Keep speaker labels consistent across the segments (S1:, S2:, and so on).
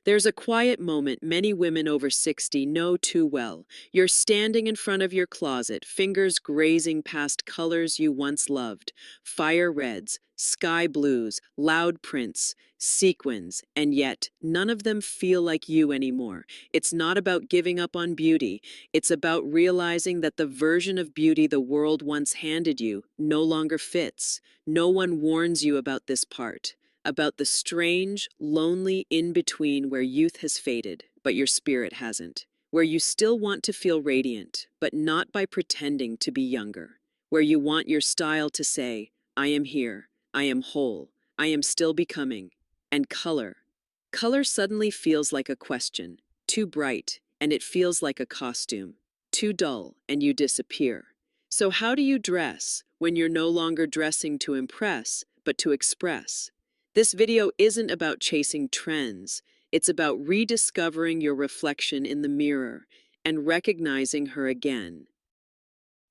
S1: There's a quiet moment many women over 60 know too well. You're standing in front of your closet, fingers grazing past colors you once loved. Fire reds, sky blues, loud prints, sequins, and yet none of them feel like you anymore. It's not about giving up on beauty. It's about realizing that the version of beauty the world once handed you no longer fits. No one warns you about this part, about the strange, lonely in-between where youth has faded, but your spirit hasn't, where you still want to feel radiant, but not by pretending to be younger, where you want your style to say, I am here, I am whole, I am still becoming, and color. Color suddenly feels like a question, too bright, and it feels like a costume, too dull, and you disappear. So how do you dress when you're no longer dressing to impress, but to express? This video isn't about chasing trends. It's about rediscovering your reflection in the mirror and recognizing her again.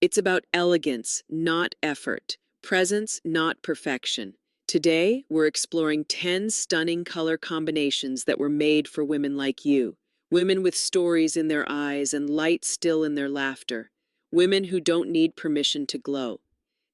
S1: It's about elegance, not effort, presence, not perfection. Today, we're exploring 10 stunning color combinations that were made for women like you. Women with stories in their eyes and light still in their laughter. Women who don't need permission to glow.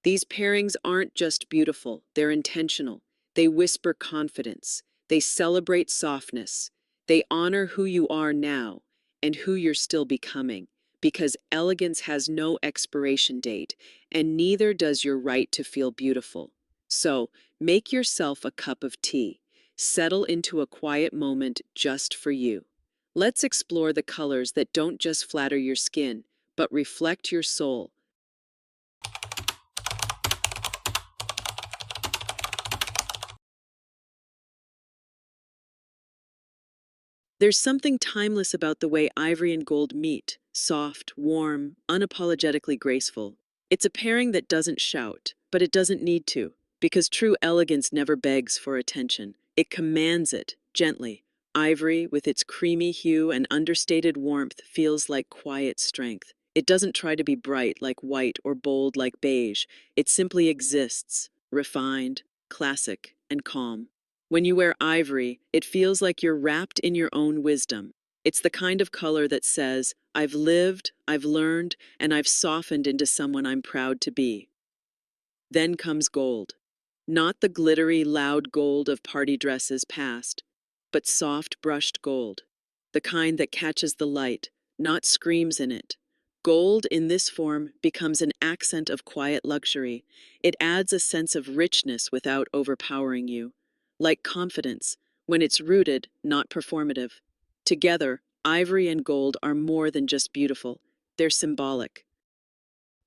S1: These pairings aren't just beautiful, they're intentional. They whisper confidence. They celebrate softness. They honor who you are now and who you're still becoming, because elegance has no expiration date, and neither does your right to feel beautiful. So, make yourself a cup of tea. Settle into a quiet moment just for you. Let's explore the colors that don't just flatter your skin, but reflect your soul. There's something timeless about the way ivory and gold meet, soft, warm, unapologetically graceful. It's a pairing that doesn't shout, but it doesn't need to, because true elegance never begs for attention. It commands it, gently. Ivory, with its creamy hue and understated warmth, feels like quiet strength. It doesn't try to be bright like white or bold like beige. It simply exists, refined, classic, and calm. When you wear ivory, it feels like you're wrapped in your own wisdom. It's the kind of color that says, I've lived, I've learned, and I've softened into someone I'm proud to be. Then comes gold. Not the glittery, loud gold of party dresses past, but soft, brushed gold. The kind that catches the light, not screams in it. Gold in this form becomes an accent of quiet luxury. It adds a sense of richness without overpowering you. Like confidence, when it's rooted, not performative. Together, ivory and gold are more than just beautiful, they're symbolic.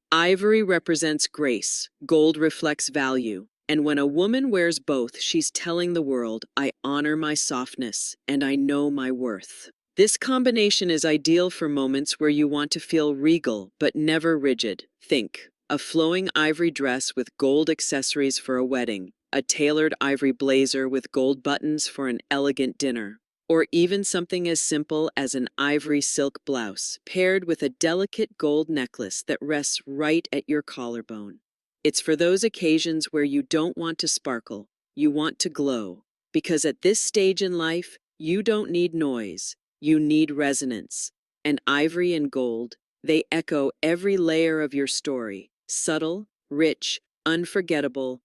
S1: Ivory represents grace, gold reflects value, and when a woman wears both, she's telling the world, I honor my softness, and I know my worth. This combination is ideal for moments where you want to feel regal, but never rigid. Think, a flowing ivory dress with gold accessories for a wedding, a tailored ivory blazer with gold buttons for an elegant dinner, or even something as simple as an ivory silk blouse paired with a delicate gold necklace that rests right at your collarbone. It's for those occasions where you don't want to sparkle, you want to glow, because at this stage in life, you don't need noise, you need resonance. And ivory and gold, they echo every layer of your story, subtle, rich, unforgettable.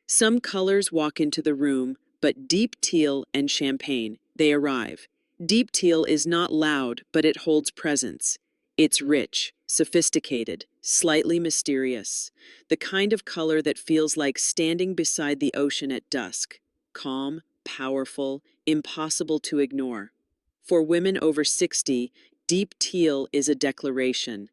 S1: Some colors walk into the room, but deep teal and champagne, they arrive. Deep teal is not loud, but it holds presence. It's rich, sophisticated, slightly mysterious. The kind of color that feels like standing beside the ocean at dusk. Calm, powerful, impossible to ignore. For women over 60, deep teal is a declaration.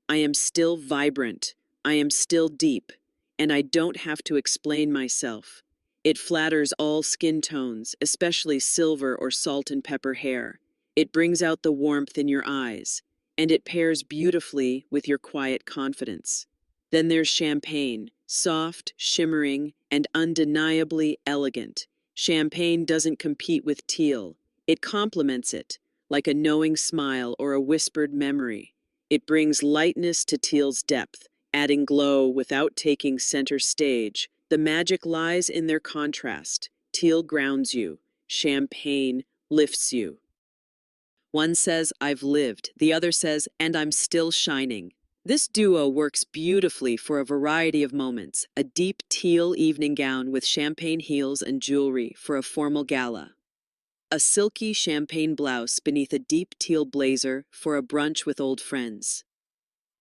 S1: I am still vibrant. I am still deep. And I don't have to explain myself. It flatters all skin tones, especially silver or salt and pepper hair. It brings out the warmth in your eyes, and it pairs beautifully with your quiet confidence. Then there's champagne, soft, shimmering, and undeniably elegant. Champagne doesn't compete with teal. It complements it, like a knowing smile or a whispered memory. It brings lightness to teal's depth, adding glow without taking center stage. The magic lies in their contrast. Teal grounds you, champagne lifts you. One says, I've lived. The other says, and I'm still shining. This duo works beautifully for a variety of moments. A deep teal evening gown with champagne heels and jewelry for a formal gala. A silky champagne blouse beneath a deep teal blazer for a brunch with old friends.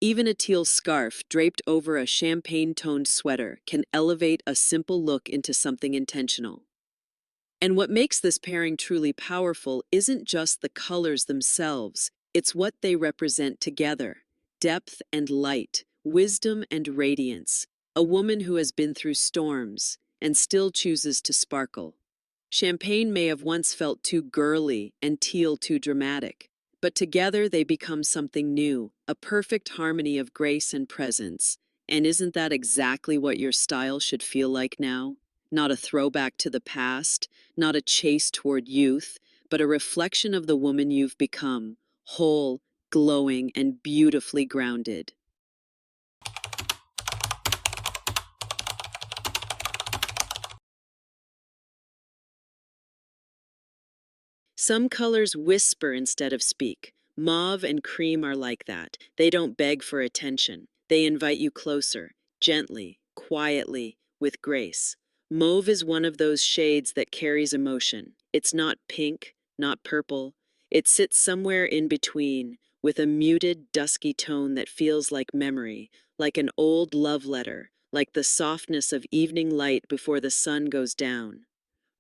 S1: Even a teal scarf draped over a champagne-toned sweater can elevate a simple look into something intentional. And what makes this pairing truly powerful isn't just the colors themselves, it's what they represent together. Depth and light, wisdom and radiance. A woman who has been through storms and still chooses to sparkle. Champagne may have once felt too girly and teal too dramatic, but together they become something new, a perfect harmony of grace and presence. And isn't that exactly what your style should feel like now? Not a throwback to the past, not a chase toward youth, but a reflection of the woman you've become, whole, glowing, and beautifully grounded. Some colors whisper instead of speak. Mauve and cream are like that. They don't beg for attention. They invite you closer, gently, quietly, with grace. Mauve is one of those shades that carries emotion. It's not pink, not purple. It sits somewhere in between, with a muted, dusky tone that feels like memory, like an old love letter, like the softness of evening light before the sun goes down.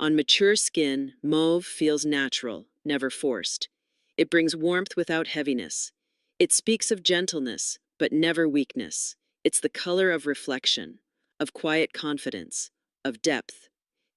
S1: On mature skin, mauve feels natural, never forced. It brings warmth without heaviness. It speaks of gentleness, but never weakness. It's the color of reflection, of quiet confidence, of depth.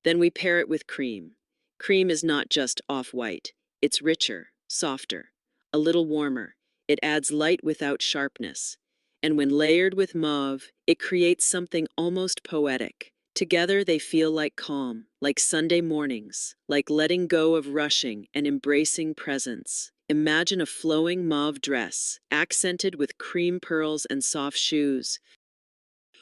S1: Then we pair it with cream. Cream is not just off-white. It's richer, softer, a little warmer. It adds light without sharpness. And when layered with mauve, it creates something almost poetic. Together they feel like calm, like Sunday mornings, like letting go of rushing and embracing presence. Imagine a flowing mauve dress, accented with cream pearls and soft shoes,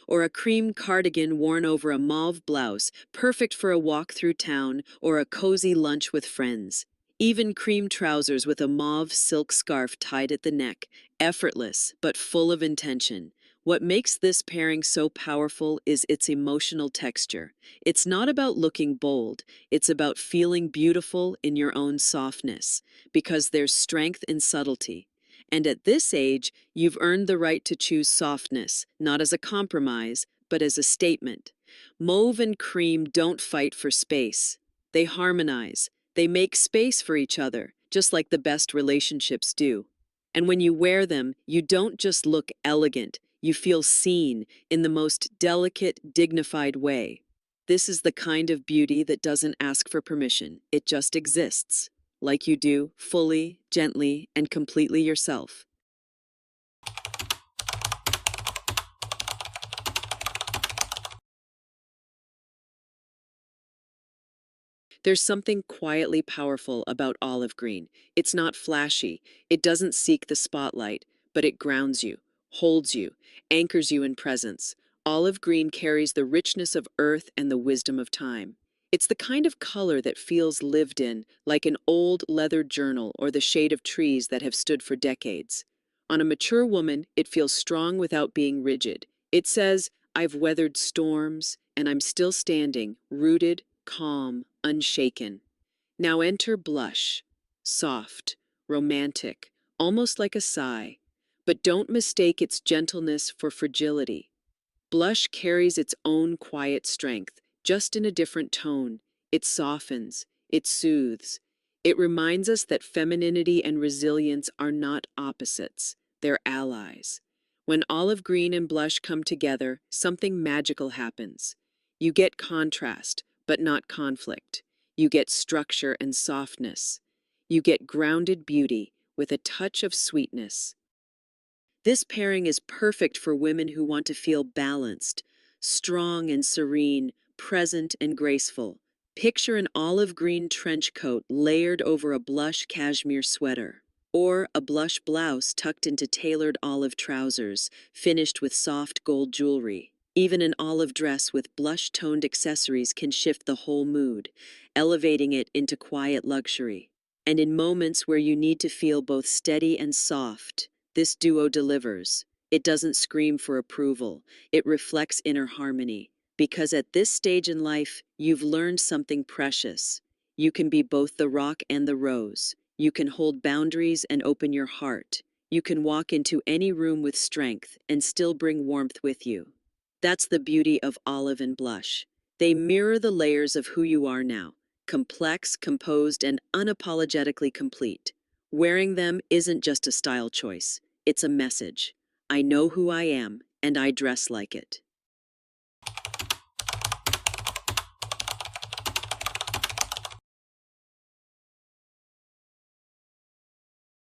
S1: or a cream cardigan worn over a mauve blouse, perfect for a walk through town or a cozy lunch with friends. Even cream trousers with a mauve silk scarf tied at the neck, effortless but full of intention. What makes this pairing so powerful is its emotional texture. It's not about looking bold, it's about feeling beautiful in your own softness, because there's strength in subtlety. And at this age, you've earned the right to choose softness, not as a compromise, but as a statement. Mauve and cream don't fight for space. They harmonize. They make space for each other, just like the best relationships do. And when you wear them, you don't just look elegant, you feel seen in the most delicate, dignified way. This is the kind of beauty that doesn't ask for permission, it just exists, like you do, fully, gently, and completely yourself. There's something quietly powerful about olive green. It's not flashy, it doesn't seek the spotlight, but it grounds you, holds you, anchors you in presence. Olive green carries the richness of earth and the wisdom of time. It's the kind of color that feels lived in, like an old leather journal or the shade of trees that have stood for decades. On a mature woman, it feels strong without being rigid. It says, I've weathered storms, and I'm still standing, rooted, calm, unshaken. Now enter blush. Soft, romantic, almost like a sigh. But don't mistake its gentleness for fragility. Blush carries its own quiet strength, just in a different tone. It softens, it soothes. It reminds us that femininity and resilience are not opposites, they're allies. When olive green and blush come together, something magical happens. You get contrast, but not conflict. You get structure and softness. You get grounded beauty with a touch of sweetness. This pairing is perfect for women who want to feel balanced, strong and serene, present and graceful. Picture an olive green trench coat layered over a blush cashmere sweater. Or a blush blouse tucked into tailored olive trousers, finished with soft gold jewelry. Even an olive dress with blush-toned accessories can shift the whole mood, elevating it into quiet luxury. And in moments where you need to feel both steady and soft, this duo delivers. It doesn't scream for approval, it reflects inner harmony. Because at this stage in life, you've learned something precious. You can be both the rock and the rose. You can hold boundaries and open your heart. You can walk into any room with strength and still bring warmth with you. That's the beauty of olive and blush. They mirror the layers of who you are now, complex, composed, and unapologetically complete. Wearing them isn't just a style choice, it's a message. I know who I am, and I dress like it.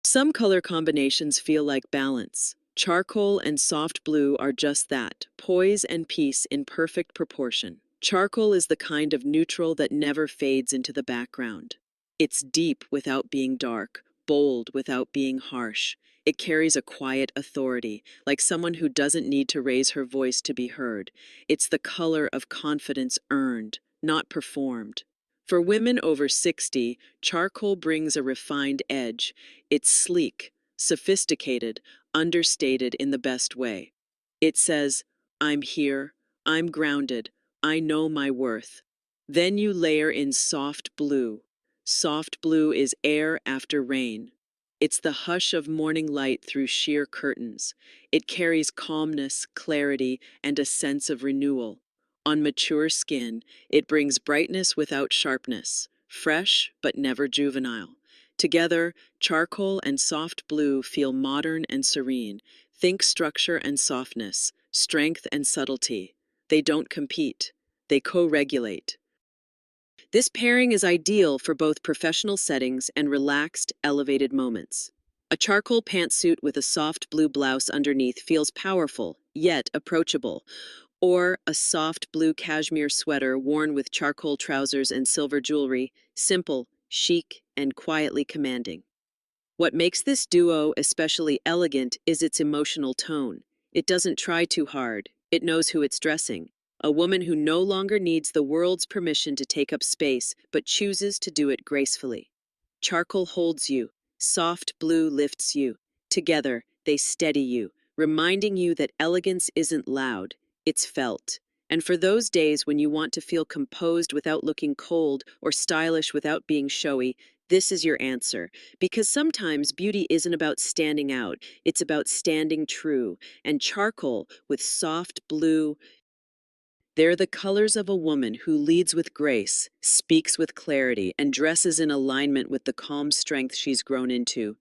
S1: Some color combinations feel like balance. Charcoal and soft blue are just that, poise and peace in perfect proportion. Charcoal is the kind of neutral that never fades into the background. It's deep without being dark, bold without being harsh. It carries a quiet authority, like someone who doesn't need to raise her voice to be heard. It's the color of confidence earned, not performed. For women over 60, charcoal brings a refined edge. It's sleek, sophisticated, understated in the best way. It says, I'm here, I'm grounded, I know my worth. Then you layer in soft blue. Soft blue is air after rain. It's the hush of morning light through sheer curtains. It carries calmness, clarity, and a sense of renewal. On mature skin, it brings brightness without sharpness, fresh but never juvenile. Together, charcoal and soft blue feel modern and serene. Think structure and softness, strength and subtlety. They don't compete, they co-regulate. This pairing is ideal for both professional settings and relaxed, elevated moments. A charcoal pantsuit with a soft blue blouse underneath feels powerful, yet approachable, or a soft blue cashmere sweater worn with charcoal trousers and silver jewelry, simple, chic, and quietly commanding. What makes this duo especially elegant is its emotional tone. It doesn't try too hard, it knows who it's dressing. A woman who no longer needs the world's permission to take up space, but chooses to do it gracefully. Charcoal holds you, soft blue lifts you. Together, they steady you, reminding you that elegance isn't loud, it's felt. And for those days when you want to feel composed without looking cold or stylish without being showy, this is your answer. Because sometimes beauty isn't about standing out, it's about standing true. And charcoal with soft blue, they're the colors of a woman who leads with grace, speaks with clarity, and dresses in alignment with the calm strength she's grown into.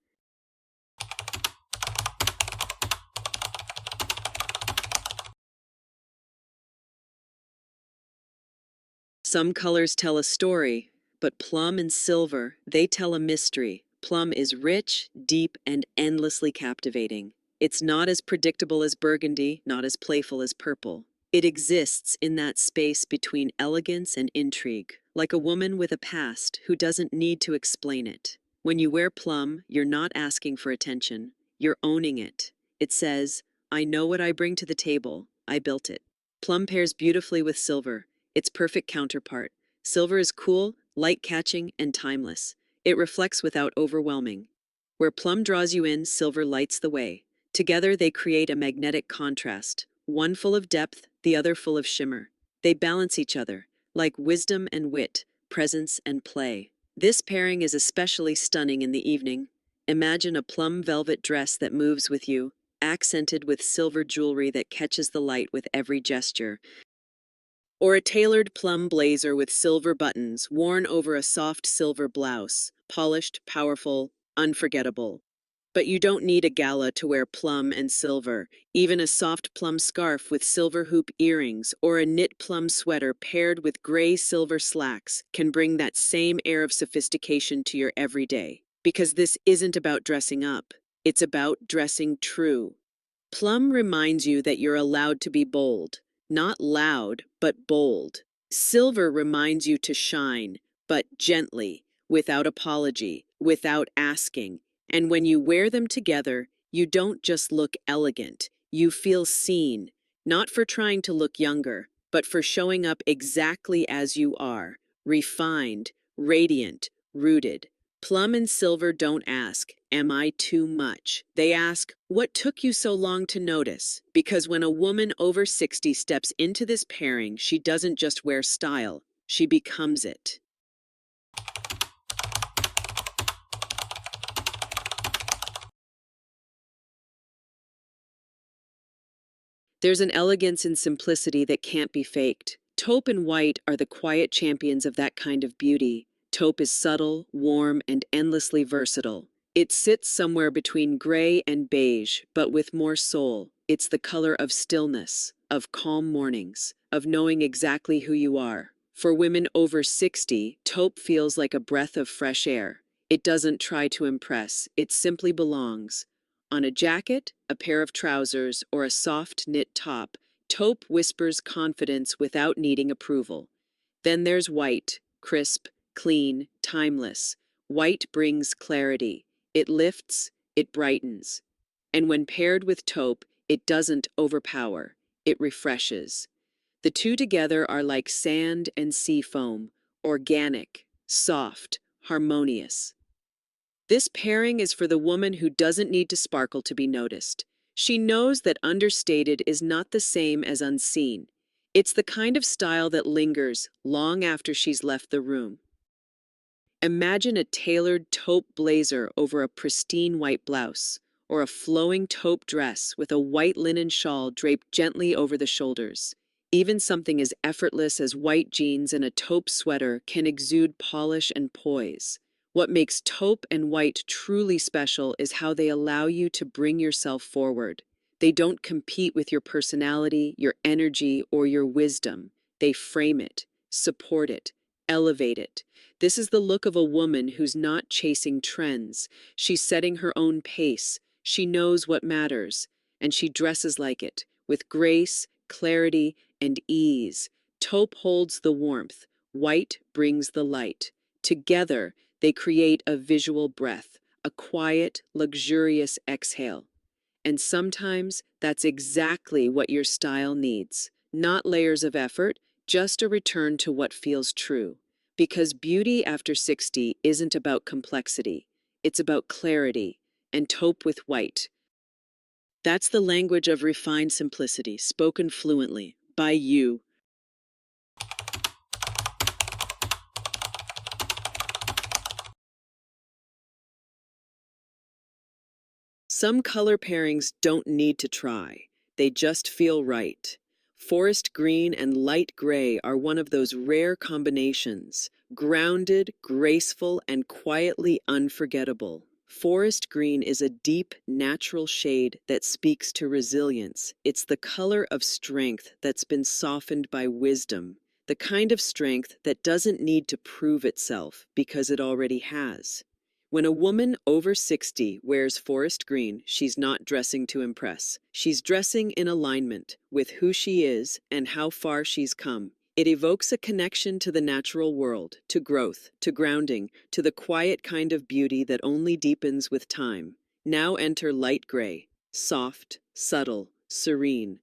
S1: Some colors tell a story, but plum and silver, they tell a mystery. Plum is rich, deep, and endlessly captivating. It's not as predictable as burgundy, not as playful as purple. It exists in that space between elegance and intrigue, like a woman with a past who doesn't need to explain it. When you wear plum, you're not asking for attention, you're owning it. It says, I know what I bring to the table, I built it. Plum pairs beautifully with silver, its perfect counterpart. Silver is cool, light-catching, and timeless. It reflects without overwhelming. Where plum draws you in, silver lights the way. Together they create a magnetic contrast, one full of depth, the other full of shimmer. They balance each other, like wisdom and wit, presence and play. This pairing is especially stunning in the evening. Imagine a plum velvet dress that moves with you, accented with silver jewelry that catches the light with every gesture. Or a tailored plum blazer with silver buttons worn over a soft silver blouse, polished, powerful, unforgettable. But you don't need a gala to wear plum and silver. Even a soft plum scarf with silver hoop earrings or a knit plum sweater paired with gray silver slacks can bring that same air of sophistication to your everyday. Because this isn't about dressing up, it's about dressing true. Plum reminds you that you're allowed to be bold, not loud, but bold. Silver reminds you to shine, but gently, without apology, without asking. And when you wear them together, you don't just look elegant, you feel seen, not for trying to look younger, but for showing up exactly as you are, refined, radiant, rooted. Plum and Silver don't ask, "Am I too much?" They ask, "What took you so long to notice?" Because when a woman over 60 steps into this pairing, she doesn't just wear style, she becomes it. There's an elegance and simplicity that can't be faked. Taupe and white are the quiet champions of that kind of beauty. Taupe is subtle, warm, and endlessly versatile. It sits somewhere between gray and beige, but with more soul. It's the color of stillness, of calm mornings, of knowing exactly who you are. For women over 60, taupe feels like a breath of fresh air. It doesn't try to impress, it simply belongs. On a jacket, a pair of trousers, or a soft knit top, taupe whispers confidence without needing approval. Then there's white, crisp, clean, timeless. White brings clarity. It lifts, it brightens. And when paired with taupe, it doesn't overpower, it refreshes. The two together are like sand and sea foam, organic, soft, harmonious. This pairing is for the woman who doesn't need to sparkle to be noticed. She knows that understated is not the same as unseen. It's the kind of style that lingers long after she's left the room. Imagine a tailored taupe blazer over a pristine white blouse, or a flowing taupe dress with a white linen shawl draped gently over the shoulders. Even something as effortless as white jeans and a taupe sweater can exude polish and poise. What makes taupe and white truly special is how they allow you to bring yourself forward. They don't compete with your personality, your energy, or your wisdom. They frame it, support it, elevate it. This is the look of a woman who's not chasing trends. She's setting her own pace. She knows what matters, and she dresses like it, with grace, clarity, and ease. Taupe holds the warmth. White brings the light. Together, they create a visual breath, a quiet, luxurious exhale. And sometimes that's exactly what your style needs. Not layers of effort, just a return to what feels true. Because beauty after 60 isn't about complexity, it's about clarity, and taupe with white. That's the language of refined simplicity, spoken fluently, by you. Some color pairings don't need to try, they just feel right. Forest green and light gray are one of those rare combinations, grounded, graceful, and quietly unforgettable. Forest green is a deep, natural shade that speaks to resilience. It's the color of strength that's been softened by wisdom, the kind of strength that doesn't need to prove itself because it already has. When a woman over 60 wears forest green, she's not dressing to impress. She's dressing in alignment with who she is and how far she's come. It evokes a connection to the natural world, to growth, to grounding, to the quiet kind of beauty that only deepens with time. Now enter light gray, soft, subtle, serene.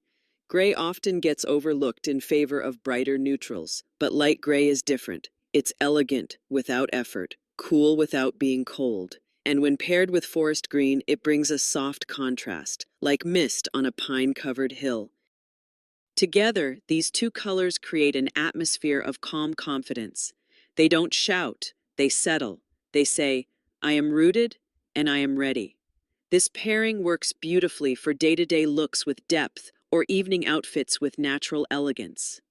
S1: Gray often gets overlooked in favor of brighter neutrals, but light gray is different. It's elegant without effort, cool without being cold. And when paired with forest green, it brings a soft contrast, like mist on a pine-covered hill. Together, these two colors create an atmosphere of calm confidence. They don't shout, they settle. They say, "I am rooted and I am ready." This pairing works beautifully for day-to-day looks with depth or evening outfits with natural elegance.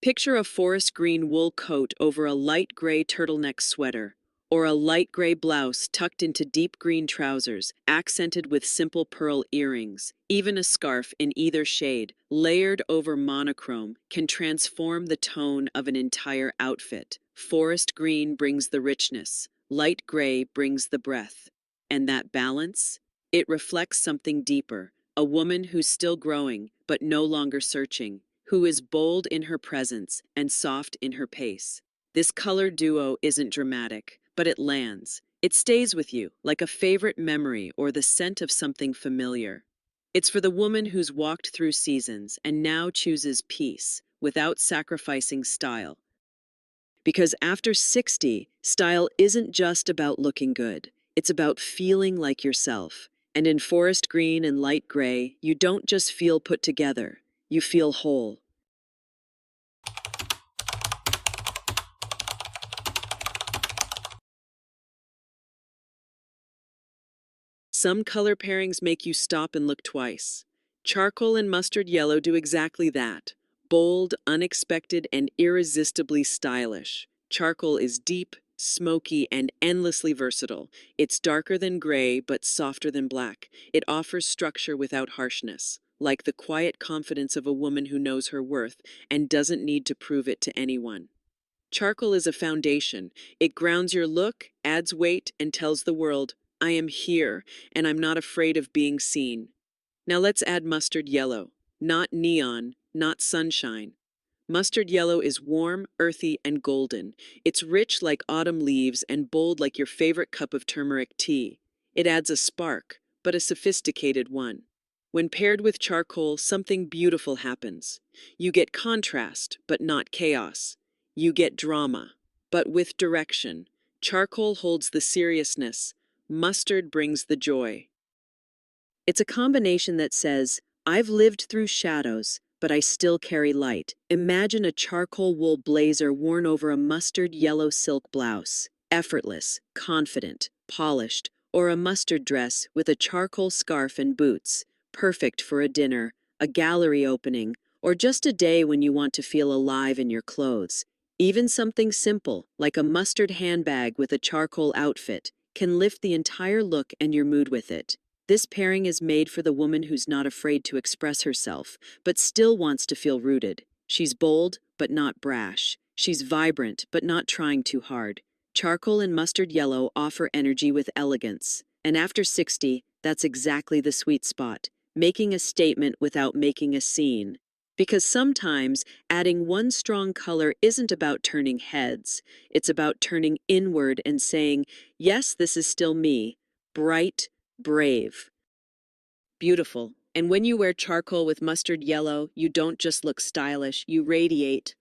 S1: Picture a forest green wool coat over a light gray turtleneck sweater, or a light gray blouse tucked into deep green trousers, accented with simple pearl earrings. Even a scarf in either shade, layered over monochrome, can transform the tone of an entire outfit. Forest green brings the richness, light gray brings the breath. And that balance? It reflects something deeper, a woman who's still growing, but no longer searching, who is bold in her presence and soft in her pace. This color duo isn't dramatic, but it lands. It stays with you, like a favorite memory or the scent of something familiar. It's for the woman who's walked through seasons and now chooses peace without sacrificing style. Because after 60, style isn't just about looking good, it's about feeling like yourself. And in forest green and light gray, you don't just feel put together, you feel whole. Some color pairings make you stop and look twice. Charcoal and mustard yellow do exactly that. Bold, unexpected, and irresistibly stylish. Charcoal is deep, smoky, and endlessly versatile. It's darker than gray, but softer than black. It offers structure without harshness, like the quiet confidence of a woman who knows her worth and doesn't need to prove it to anyone. Charcoal is a foundation. It grounds your look, adds weight, and tells the world, I am here, and I'm not afraid of being seen. Now let's add mustard yellow. Not neon, not sunshine. Mustard yellow is warm, earthy, and golden. It's rich like autumn leaves and bold like your favorite cup of turmeric tea. It adds a spark, but a sophisticated one. When paired with charcoal, something beautiful happens. You get contrast, but not chaos. You get drama, but with direction. Charcoal holds the seriousness. Mustard brings the joy. It's a combination that says, I've lived through shadows, but I still carry light. Imagine a charcoal wool blazer worn over a mustard yellow silk blouse. Effortless, confident, polished, or a mustard dress with a charcoal scarf and boots. Perfect for a dinner, a gallery opening, or just a day when you want to feel alive in your clothes. Even something simple, like a mustard handbag with a charcoal outfit, can lift the entire look and your mood with it. This pairing is made for the woman who's not afraid to express herself, but still wants to feel rooted. She's bold, but not brash. She's vibrant, but not trying too hard. Charcoal and mustard yellow offer energy with elegance. And after 60, that's exactly the sweet spot, making a statement without making a scene. Because sometimes adding one strong color isn't about turning heads, it's about turning inward and saying, yes, this is still me, bright, brave, beautiful. And when you wear charcoal with mustard yellow, you don't just look stylish, you radiate.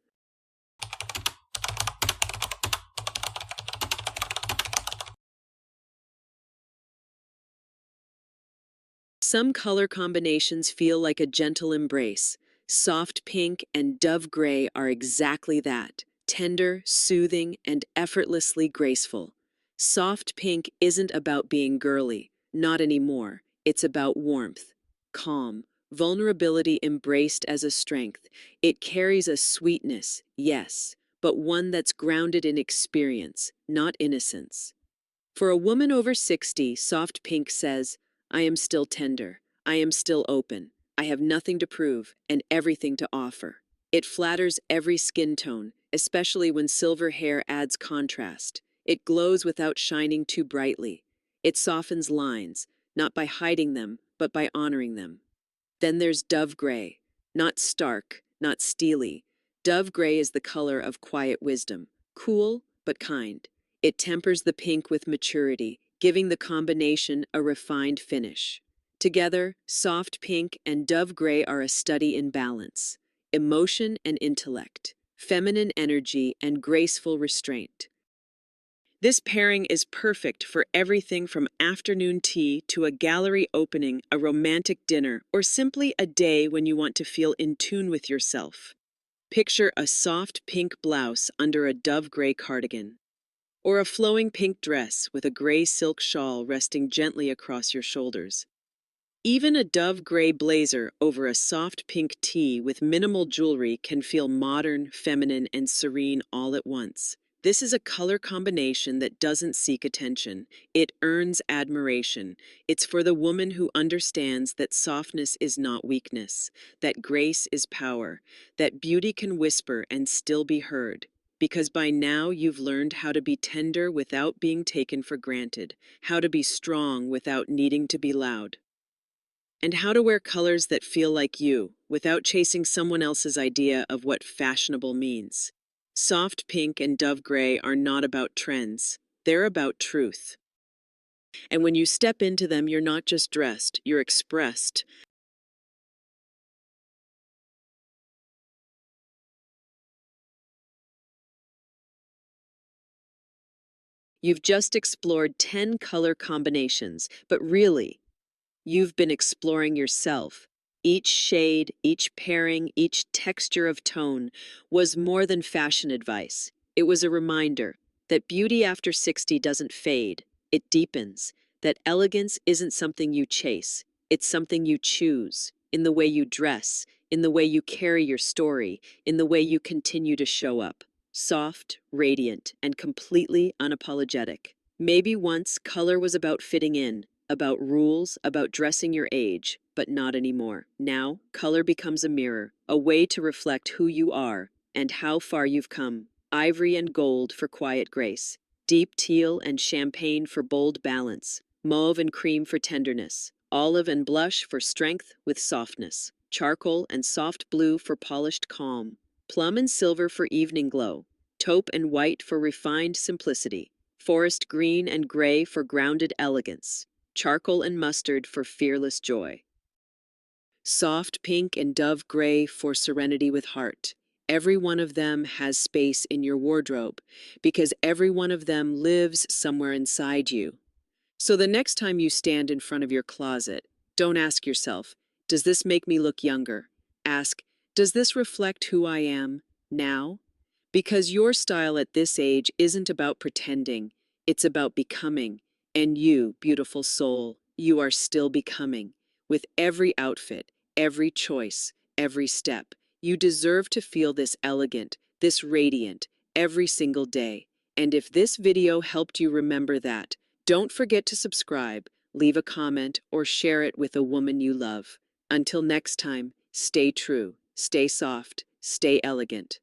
S1: Some color combinations feel like a gentle embrace. Soft pink and dove gray are exactly that. Tender, soothing, and effortlessly graceful. Soft pink isn't about being girly, not anymore. It's about warmth, calm, vulnerability embraced as a strength. It carries a sweetness, yes, but one that's grounded in experience, not innocence. For a woman over 60, soft pink says, I am still tender. I am still open. I have nothing to prove and everything to offer. It flatters every skin tone, especially when silver hair adds contrast. It glows without shining too brightly. It softens lines, not by hiding them, but by honoring them. Then there's dove gray. Not stark, not steely. Dove gray is the color of quiet wisdom, cool but kind. It tempers the pink with maturity, giving the combination a refined finish. Together, soft pink and dove gray are a study in balance, emotion and intellect, feminine energy and graceful restraint. This pairing is perfect for everything from afternoon tea to a gallery opening, a romantic dinner, or simply a day when you want to feel in tune with yourself. Picture a soft pink blouse under a dove gray cardigan, or a flowing pink dress with a gray silk shawl resting gently across your shoulders. Even a dove gray blazer over a soft pink tee with minimal jewelry can feel modern, feminine, and serene all at once. This is a color combination that doesn't seek attention. It earns admiration. It's for the woman who understands that softness is not weakness, that grace is power, that beauty can whisper and still be heard. Because by now you've learned how to be tender without being taken for granted, how to be strong without needing to be loud, and how to wear colors that feel like you, without chasing someone else's idea of what fashionable means. Soft pink and dove gray are not about trends. They're about truth. And when you step into them, you're not just dressed, you're expressed. You've just explored 10 color combinations, but really, you've been exploring yourself. Each shade, each pairing, each texture of tone was more than fashion advice. It was a reminder that beauty after 60 doesn't fade, it deepens. That elegance isn't something you chase, it's something you choose. In the way you dress, in the way you carry your story, in the way you continue to show up. Soft, radiant, and completely unapologetic. Maybe once color was about fitting in, about rules, about dressing your age, but not anymore. Now, color becomes a mirror, a way to reflect who you are and how far you've come. Ivory and gold for quiet grace, deep teal and champagne for bold balance, mauve and cream for tenderness, olive and blush for strength with softness, charcoal and soft blue for polished calm, plum and silver for evening glow, taupe and white for refined simplicity, forest green and gray for grounded elegance, charcoal and mustard for fearless joy, soft pink and dove gray for serenity with heart. Every one of them has space in your wardrobe because every one of them lives somewhere inside you. So the next time you stand in front of your closet, don't ask yourself, does this make me look younger? Ask, does this reflect who I am now? Because your style at this age isn't about pretending, it's about becoming. And you, beautiful soul, you are still becoming. With every outfit, every choice, every step, you deserve to feel this elegant, this radiant, every single day. And if this video helped you remember that, don't forget to subscribe, leave a comment, or share it with a woman you love. Until next time, stay true, stay soft, stay elegant.